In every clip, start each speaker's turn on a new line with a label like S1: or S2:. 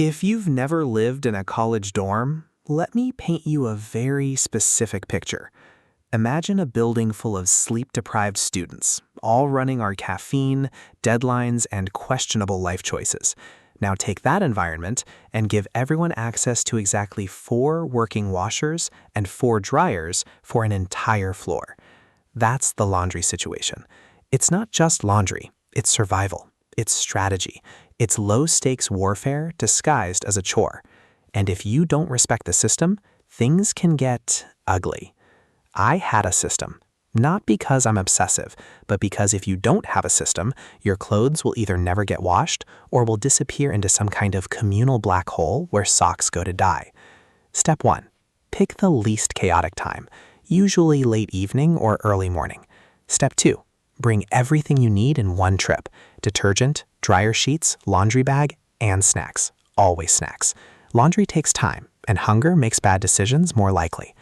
S1: If you've never lived in a college dorm, let me paint you a very specific picture. Imagine a building full of sleep-deprived students, all running on caffeine, deadlines, and questionable life choices. Now take that environment and give everyone access to exactly 4 working washers and 4 dryers for an entire floor. That's the laundry situation. It's not just laundry, it's survival, it's strategy, it's low-stakes warfare disguised as a chore. And if you don't respect the system, things can get ugly. I had a system, not because I'm obsessive, but because if you don't have a system, your clothes will either never get washed or will disappear into some kind of communal black hole where socks go to die. Step 1. Pick the least chaotic time, usually late evening or early morning. Step 2. Bring everything you need in one trip: detergent, dryer sheets, laundry bag, and snacks. Always snacks. Laundry takes time, and hunger makes bad decisions more likely.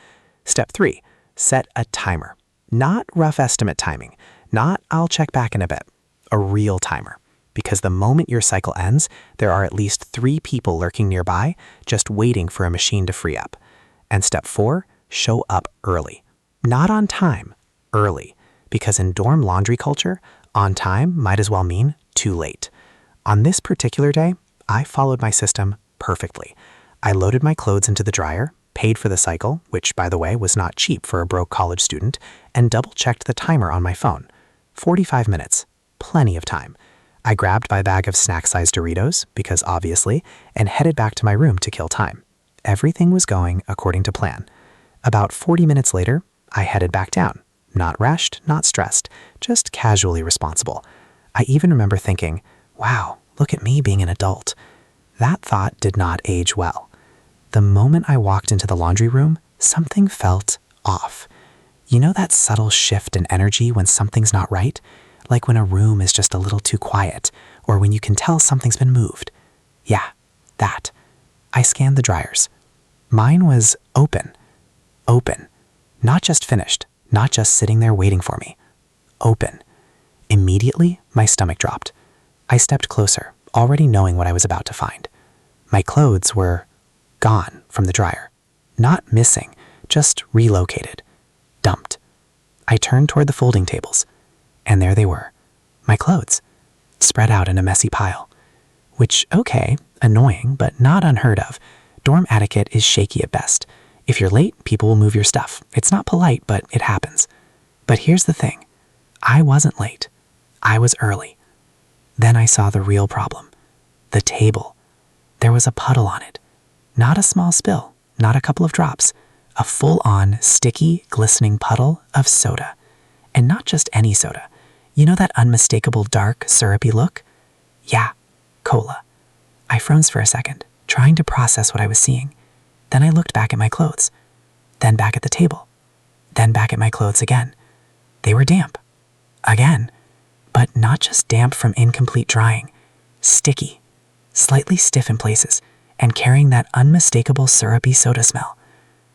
S1: Step 3. Set a timer. Not rough estimate timing, not I'll check back in a bit. A real timer. Because the moment your cycle ends, there are at least 3 people lurking nearby, just waiting for a machine to free up. And step 4, show up early. Not on time, early. Because in dorm laundry culture, on time might as well mean too late. On this particular day, I followed my system perfectly. I loaded my clothes into the dryer, paid for the cycle, which by the way was not cheap for a broke college student, and double-checked the timer on my phone. 45 minutes. Plenty of time. I grabbed my bag of snack-sized Doritos, because obviously, and headed back to my room to kill time. Everything was going according to plan. About 40 minutes later, I headed back down. Not rushed, not stressed, just casually responsible. I even remember thinking, wow, look at me being an adult. That thought did not age well. The moment I walked into the laundry room, something felt off. You know that subtle shift in energy when something's not right? Like when a room is just a little too quiet, or when you can tell something's been moved. Yeah, that. I scanned the dryers. Mine was open. Open. Not just finished, not just sitting there waiting for me. Open. Immediately, my stomach dropped. I stepped closer, already knowing what I was about to find. My clothes were gone from the dryer. Not missing, just relocated. Dumped. I turned toward the folding tables, and there they were. My clothes, spread out in a messy pile. Which, okay, annoying, but not unheard of. Dorm etiquette is shaky at best. If you're late, people will move your stuff. It's not polite, but it happens. But here's the thing. I wasn't late. I was early. Then I saw the real problem. The table. There was a puddle on it. Not a small spill, not a couple of drops. A full-on, sticky, glistening puddle of soda. And not just any soda. You know that unmistakable dark, syrupy look? Yeah, cola. I froze for a second, trying to process what I was seeing. Then I looked back at my clothes. Then back at the table. Then back at my clothes again. They were damp. Again. But not just damp from incomplete drying. Sticky. Slightly stiff in places, and carrying that unmistakable syrupy soda smell.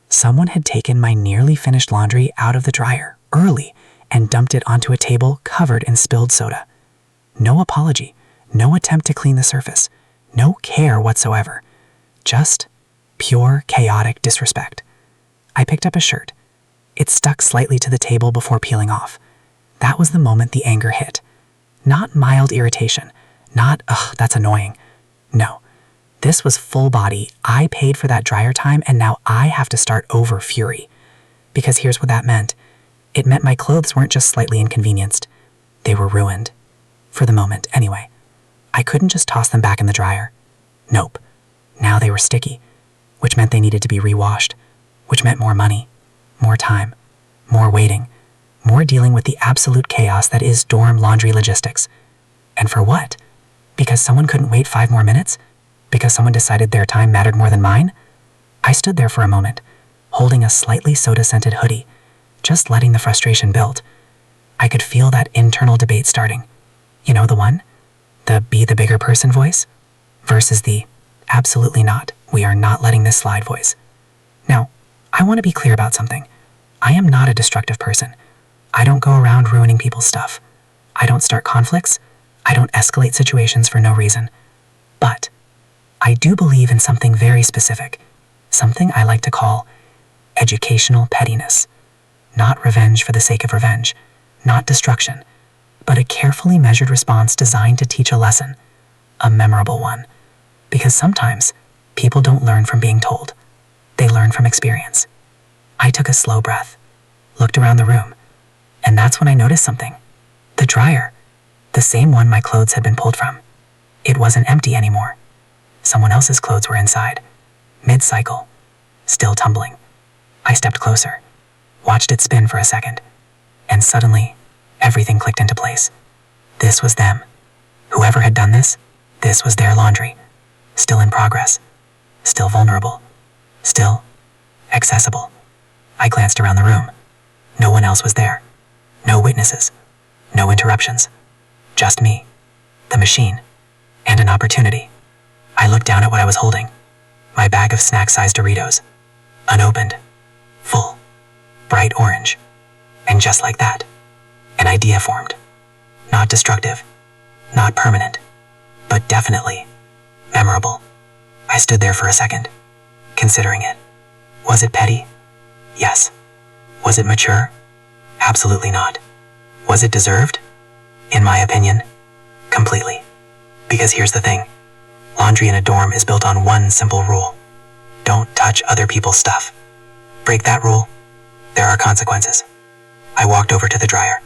S1: Someone had taken my nearly finished laundry out of the dryer, early, and dumped it onto a table covered in spilled soda. No apology. No attempt to clean the surface. No care whatsoever. Just pure, chaotic disrespect. I picked up a shirt. It stuck slightly to the table before peeling off. That was the moment the anger hit. Not mild irritation. Not, ugh, that's annoying. No. This was full body. I paid for that dryer time, and now I have to start over fury. Because here's what that meant. It meant my clothes weren't just slightly inconvenienced. They were ruined. For the moment, anyway. I couldn't just toss them back in the dryer. Nope. Now they were sticky. Which meant they needed to be rewashed, which meant more money, more time, more waiting, more dealing with the absolute chaos that is dorm laundry logistics. And for what? Because someone couldn't wait 5 more minutes? Because someone decided their time mattered more than mine? I stood there for a moment, holding a slightly soda-scented hoodie, just letting the frustration build. I could feel that internal debate starting. You know the one? The be the bigger person voice? Versus the absolutely not. We are not letting this slide voice. Now, I want to be clear about something. I am not a destructive person. I don't go around ruining people's stuff. I don't start conflicts. I don't escalate situations for no reason. But
S2: I do believe in something very specific, something I like to call educational pettiness. Not revenge for the sake of revenge, not destruction, but a carefully measured response designed to teach a lesson, a memorable one. Because sometimes, people don't learn from being told. They learn from experience. I took a slow breath, looked around the room, and that's when I noticed something. The dryer, the same one my clothes had been pulled from. It wasn't empty anymore. Someone else's clothes were inside, mid-cycle, still tumbling. I stepped closer, watched it spin for a second, and suddenly, everything clicked into place. This was them. Whoever had done this was their laundry. Still in progress. Still vulnerable. Still accessible. I glanced around the room. No one else was there. No witnesses. No interruptions. Just me, the machine, and an opportunity. I looked down at what I was holding. My bag of snack-sized Doritos. Unopened. Full. Bright orange. And just like that, an idea formed. Not destructive. Not permanent. But definitely memorable. I stood there for a second, considering it. Was it petty? Yes. Was it mature? Absolutely not. Was it deserved? In my opinion, completely. Because here's the thing. Laundry in a dorm is built on one simple rule. Don't touch other people's stuff. Break that rule, there are consequences. I walked over to the dryer,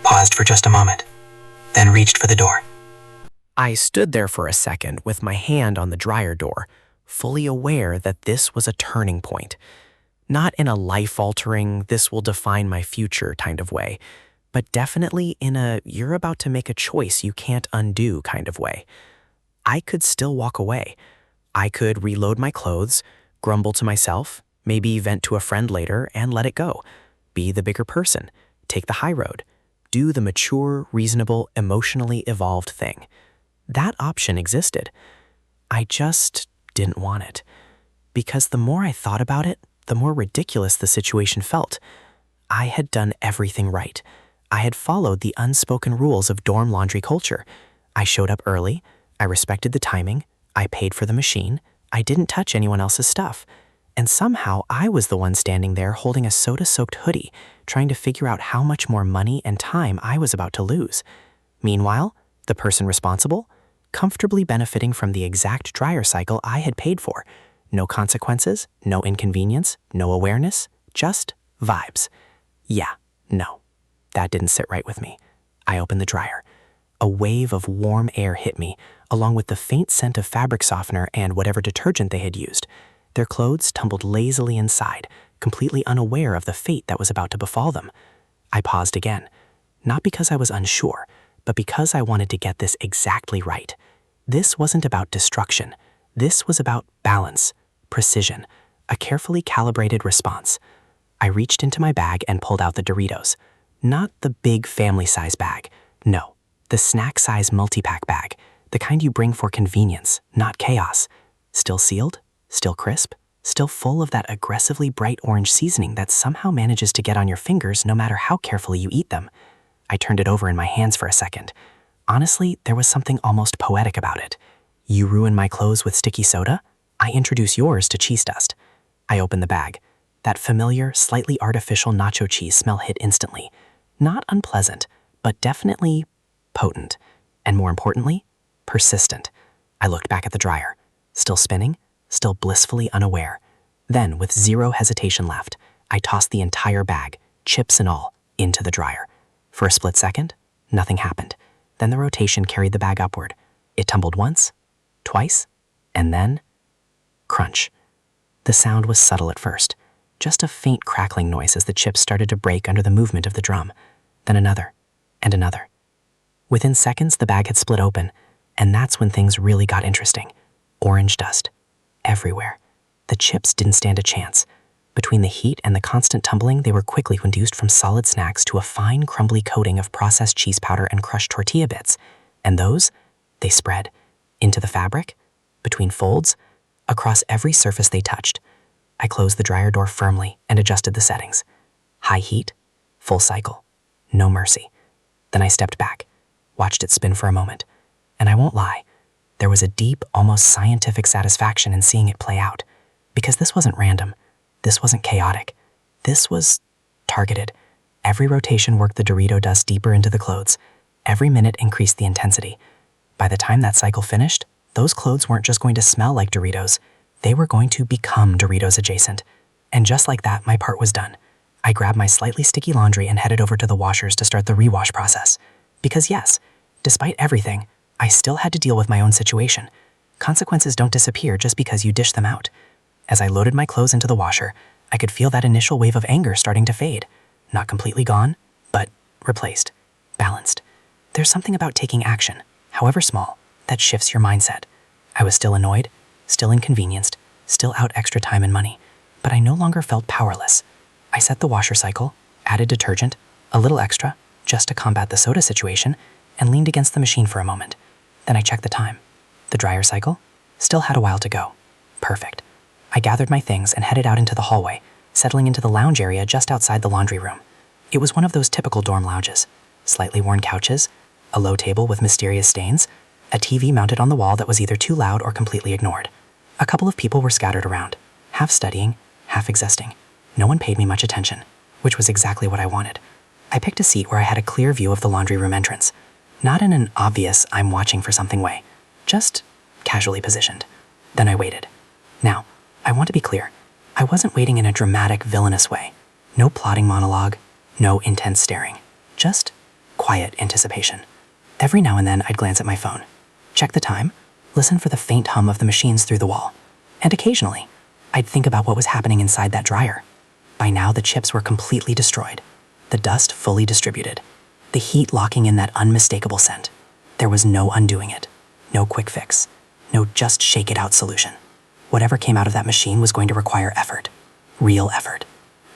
S2: paused for just a moment, then reached for the door.
S1: I stood there for a second with my hand on the dryer door, fully aware that this was a turning point. Not in a life-altering, this will define my future kind of way, but definitely in a you're about to make a choice you can't undo kind of way. I could still walk away. I could reload my clothes, grumble to myself, maybe vent to a friend later and let it go. Be the bigger person, take the high road, do the mature, reasonable, emotionally evolved thing. That option existed. I just didn't want it. Because the more I thought about it, the more ridiculous the situation felt. I had done everything right. I had followed the unspoken rules of dorm laundry culture. I showed up early, I respected the timing, I paid for the machine, I didn't touch anyone else's stuff. And somehow I was the one standing there holding a soda-soaked hoodie, trying to figure out how much more money and time I was about to lose. Meanwhile, the person responsible, comfortably benefiting from the exact dryer cycle I had paid for. No consequences, no inconvenience, no awareness, just vibes. Yeah, no, that didn't sit right with me. I opened the dryer. A wave of warm air hit me, along with the faint scent of fabric softener and whatever detergent they had used. Their clothes tumbled lazily inside, completely unaware of the fate that was about to befall them. I paused again, not because I was unsure, but because I wanted to get this exactly right. This wasn't about destruction. This was about balance, precision, a carefully calibrated response. I reached into my bag and pulled out the Doritos. Not the big family-size bag. No, the snack-size multi-pack bag, the kind you bring for convenience, not chaos. Still sealed, still crisp, still full of that aggressively bright orange seasoning that somehow manages to get on your fingers no matter how carefully you eat them. I turned it over in my hands for a second. Honestly, there was something almost poetic about it. You ruin my clothes with sticky soda? I introduce yours to cheese dust. I opened the bag. That familiar, slightly artificial nacho cheese smell hit instantly. Not unpleasant, but definitely potent. And more importantly, persistent. I looked back at the dryer. Still spinning, still blissfully unaware. Then, with zero hesitation left, I tossed the entire bag, chips and all, into the dryer. For a split second, nothing happened. Then the rotation carried the bag upward. It tumbled once, twice, and then crunch. The sound was subtle at first, just a faint crackling noise as the chips started to break under the movement of the drum. Then another, and another. Within seconds, the bag had split open, and that's when things really got interesting. Orange dust. Everywhere. The chips didn't stand a chance. Between the heat and the constant tumbling, they were quickly reduced from solid snacks to a fine, crumbly coating of processed cheese powder and crushed tortilla bits. And those, they spread. Into the fabric, between folds, across every surface they touched. I closed the dryer door firmly and adjusted the settings. High heat, full cycle, no mercy. Then I stepped back, watched it spin for a moment. And I won't lie,
S2: There was a deep, almost scientific satisfaction in seeing it play out. Because this wasn't random. This wasn't chaotic. This was targeted. Every rotation worked the Dorito dust deeper into the clothes. Every minute increased the intensity. By the time that cycle finished, those clothes weren't just going to smell like Doritos. They were going to become Doritos adjacent. And just like that, my part was done. I grabbed my slightly sticky laundry and headed over to the washers to start the rewash process. Because yes, despite everything, I still had to deal with my own situation. Consequences don't disappear just because you dish them out. As I loaded my clothes into the washer, I could feel that initial wave of anger starting to fade. Not completely gone, but replaced, balanced. There's something about taking action, however small, that shifts your mindset. I was still annoyed, still inconvenienced, still out extra time and money, but I no longer felt powerless. I set the washer cycle, added detergent, a little extra, just to combat the soda situation, and leaned against the machine for a moment. Then I checked the time. The dryer cycle still had a while to go. Perfect. I gathered my things and headed out into the hallway, settling into the lounge area just outside the laundry room. It was one of those typical dorm lounges. Slightly worn couches, a low table with mysterious stains, a TV mounted on the wall that was either too loud or completely ignored. A couple of people were scattered around, half studying, half existing. No one paid me much attention, which was exactly what I wanted. I picked a seat where I had a clear view of the laundry room entrance. Not in an obvious I'm watching for something way, just casually positioned. Then I waited. Now, I want to be clear. I wasn't waiting in a dramatic, villainous way. No plotting monologue, no intense staring. Just quiet anticipation. Every now and then I'd glance at my phone, check the time, listen for the faint hum of the machines through the wall. And occasionally, I'd think about what was happening inside that dryer. By now, the chips were completely destroyed, the dust fully distributed, the heat locking in that unmistakable scent. There was no undoing it, no quick fix, no just shake it out solution. Whatever came out of that machine was going to require effort, real effort.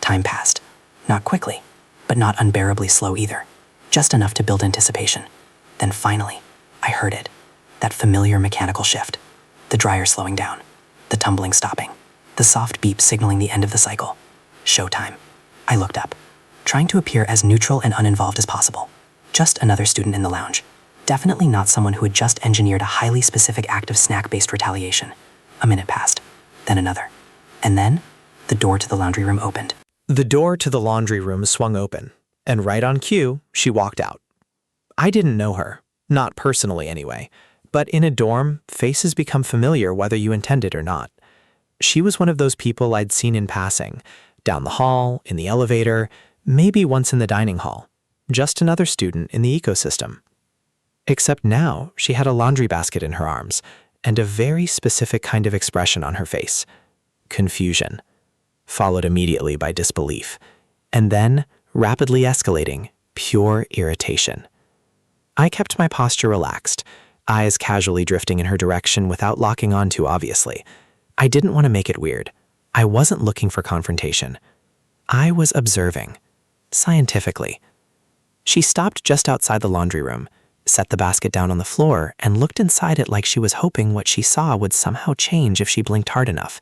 S2: Time passed, not quickly, but not unbearably slow either, just enough to build anticipation. Then finally, I heard it, that familiar mechanical shift, the dryer slowing down, the tumbling stopping, the soft beep signaling the end of the cycle. Showtime. I looked up, trying to appear as neutral and uninvolved as possible. Just another student in the lounge. Definitely not someone who had just engineered a highly specific act of snack-based retaliation. A minute passed, then another. And then, the door to the laundry room opened.
S1: The door to the laundry room swung open, and right on cue, she walked out. I didn't know her, not personally anyway, but in a dorm, faces become familiar whether you intend it or not. She was one of those people I'd seen in passing, down the hall, in the elevator, maybe once in the dining hall. Just another student in the ecosystem. Except now, she had a laundry basket in her arms, and a very specific kind of expression on her face. Confusion, followed immediately by disbelief, and then, rapidly escalating, pure irritation. I kept my posture relaxed, eyes casually drifting in her direction without locking on too obviously. I didn't want to make it weird. I wasn't looking for confrontation. I was observing, scientifically. She stopped just outside the laundry room, set the basket down on the floor, and looked inside it like she was hoping what she saw would somehow change if she blinked hard enough.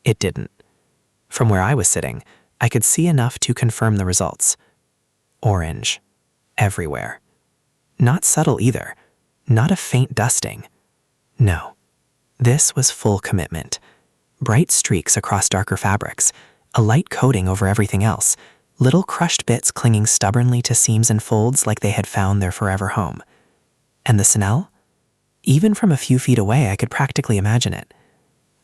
S1: It didn't. From where I was sitting, I could see enough to confirm the results. Orange. Everywhere. Not subtle either. Not a faint dusting. No. This was full commitment. Bright streaks across darker fabrics, a light coating over everything else, little crushed bits clinging stubbornly to seams and folds like they had found their forever home. And the smell? Even from a few feet away, I could practically imagine it.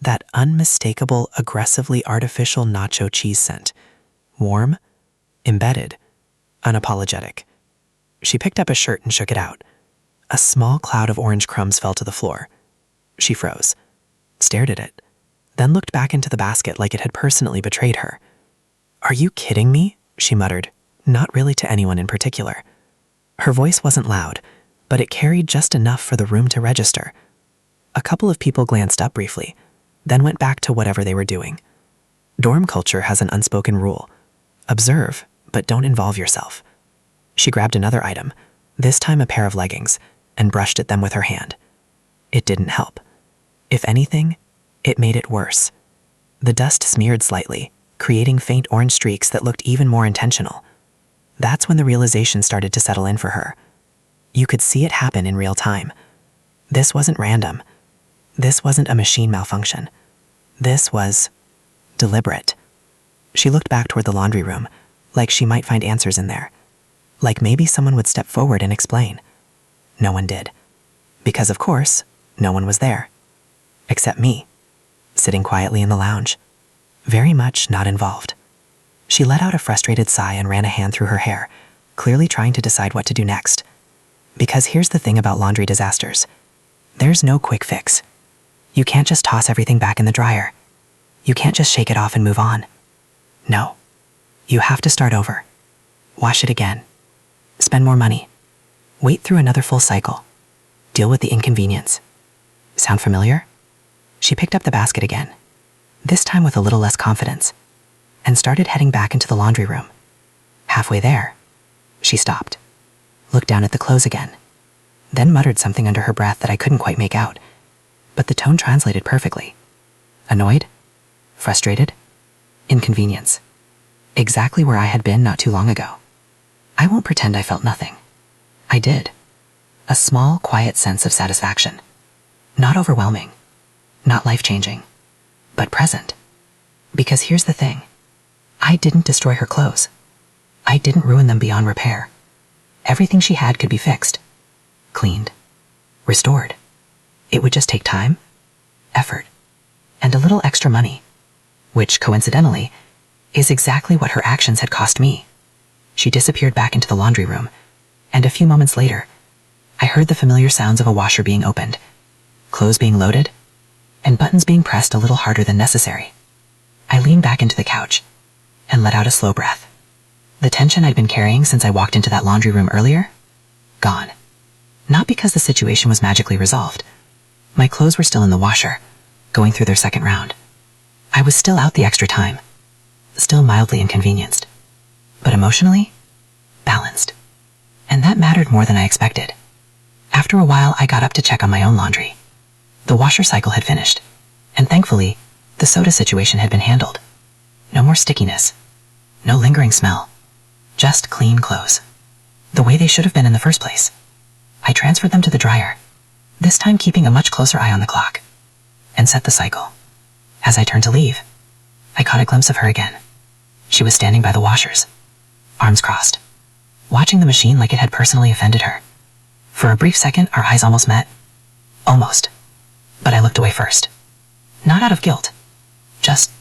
S1: That unmistakable, aggressively artificial nacho cheese scent. Warm, embedded, unapologetic. She picked up a shirt and shook it out. A small cloud of orange crumbs fell to the floor. She froze, stared at it, then looked back into the basket like it had personally betrayed her. "Are you kidding me?" she muttered, not really to anyone in particular. Her voice wasn't loud, but it carried just enough for the room to register. A couple of people glanced up briefly, then went back to whatever they were doing. Dorm culture has an unspoken rule. Observe, but don't involve yourself. She grabbed another item, this time a pair of leggings, and brushed at them with her hand. It didn't help. If anything, it made it worse. The dust smeared slightly, creating faint orange streaks that looked even more intentional. That's when the realization started to settle in for her. You could see it happen in real time.
S2: This wasn't random. This wasn't a machine malfunction. This was deliberate. She looked back toward the laundry room, like she might find answers in there. Like maybe someone would step forward and explain. No one did. Because, of course, no one was there. Except me, sitting quietly in the lounge, very much not involved. She let out a frustrated sigh and ran a hand through her hair, clearly trying to decide what to do next. Because here's the thing about laundry disasters. There's no quick fix. You can't just toss everything back in the dryer. You can't just shake it off and move on. No. You have to start over. Wash it again. Spend more money. Wait through another full cycle. Deal with the inconvenience. Sound familiar? She picked up the basket again, this time with a little less confidence, and started heading back into the laundry room. Halfway there, she stopped, looked down at the clothes again, then muttered something under her breath that I couldn't quite make out, but the tone translated perfectly. Annoyed? Frustrated? Inconvenience. Exactly where I had been not too long ago. I won't pretend I felt nothing. I did. A small, quiet sense of satisfaction. Not overwhelming. Not life-changing. But present. Because here's the thing. I didn't destroy her clothes. I didn't ruin them beyond repair. Everything she had could be fixed. Cleaned. Restored. It would just take time, effort, and a little extra money. Which, coincidentally, is exactly what her actions had cost me. She disappeared back into the laundry room, and a few moments later, I heard the familiar sounds of a washer being opened, clothes being loaded, and buttons being pressed a little harder than necessary. I leaned back into the couch and let out a slow breath. The tension I'd been carrying since I walked into that laundry room earlier? Gone. Not because the situation was magically resolved. My clothes were still in the washer, going through their second round. I was still out the extra time, still mildly inconvenienced, but emotionally, balanced. And that mattered more than I expected. After a while, I got up to check on my own laundry. The washer cycle had finished, and thankfully, the soda situation had been handled. No more stickiness, no lingering smell, just clean clothes. The way they should have been in the first place. I transferred them to the dryer, this time keeping a much closer eye on the clock, and set the cycle. As I turned to leave, I caught a glimpse of her again. She was standing by the washers, arms crossed, watching the machine like it had personally offended her. For a brief second, our eyes almost met. Almost. But I looked away first. Not out of guilt, just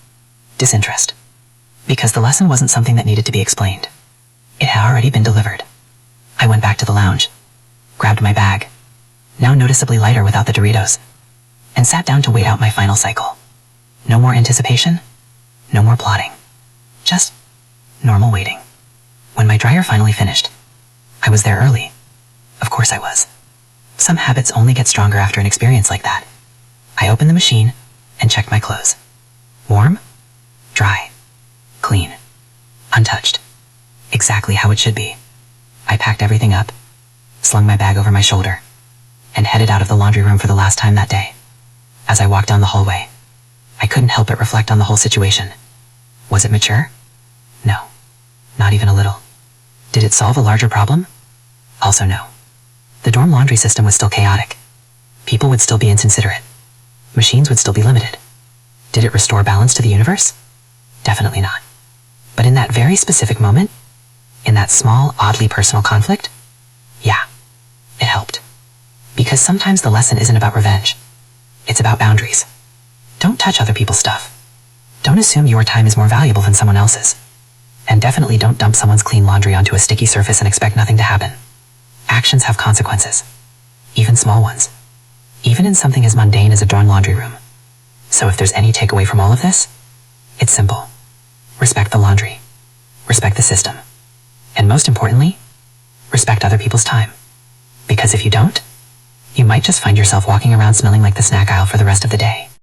S2: disinterest. Because the lesson wasn't something that needed to be explained. It had already been delivered. I went back to the lounge, grabbed my bag, now noticeably lighter without the Doritos, and sat down to wait out my final cycle. No more anticipation, no more plotting. Just normal waiting. When my dryer finally finished, I was there early. Of course I was. Some habits only get stronger after an experience like that. I opened the machine and checked my clothes. Warm, dry, clean, untouched. Exactly how it should be. I packed everything up, slung my bag over my shoulder, and headed out of the laundry room for the last time that day. As I walked down the hallway, I couldn't help but reflect on the whole situation. Was it mature? No. Not even a little. Did it solve a larger problem? Also no. The dorm laundry system was still chaotic. People would still be inconsiderate. Machines would still be limited. Did it restore balance to the universe? Definitely not. But in that very specific moment, in that small, oddly personal conflict, yeah, it helped. Because sometimes the lesson isn't about revenge. It's about boundaries. Don't touch other people's stuff. Don't assume your time is more valuable than someone else's. And definitely don't dump someone's clean laundry onto a sticky surface and expect nothing to happen. Actions have consequences. Even small ones. Even in something as mundane as a dorm laundry room. So if there's any takeaway from all of this, it's simple. Respect the laundry. Respect the system. And most importantly, respect other people's time. Because if you don't, you might just find yourself walking around smelling like the snack aisle for the rest of the day.